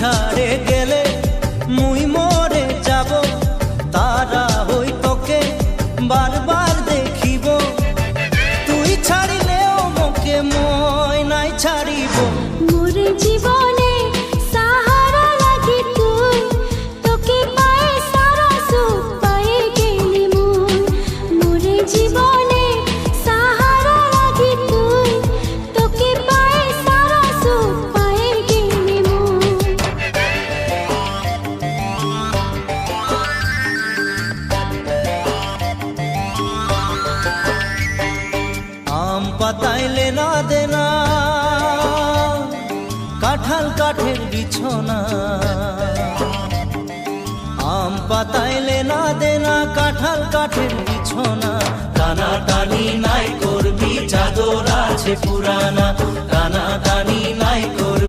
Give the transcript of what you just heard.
ছাড়ে গেলে মুই মরে যাব, তারা হই তোকে বারবার দেখিব। তুই ছাড়িলেও মোকে মই নাই ছাড়িব। মোর জীবনে সাহারা লাগি তুই, তোকে পায়ে সারা সুখ পায়ে গেলি মুই। মোর জীবনে সাহারা লাগি তুই, তোকে পায়ে সারা সুখ পায়ে গেলি মুই। আম পাতাইলে না দেনা, কাঁঠাল কাঠের বিছনা। আম পাতাইলে না দেনা, কাঁঠাল কাঠের বিছনা। টানা টানি নাই করবি, চাদর আছে পুরানা। টানা টানি নাই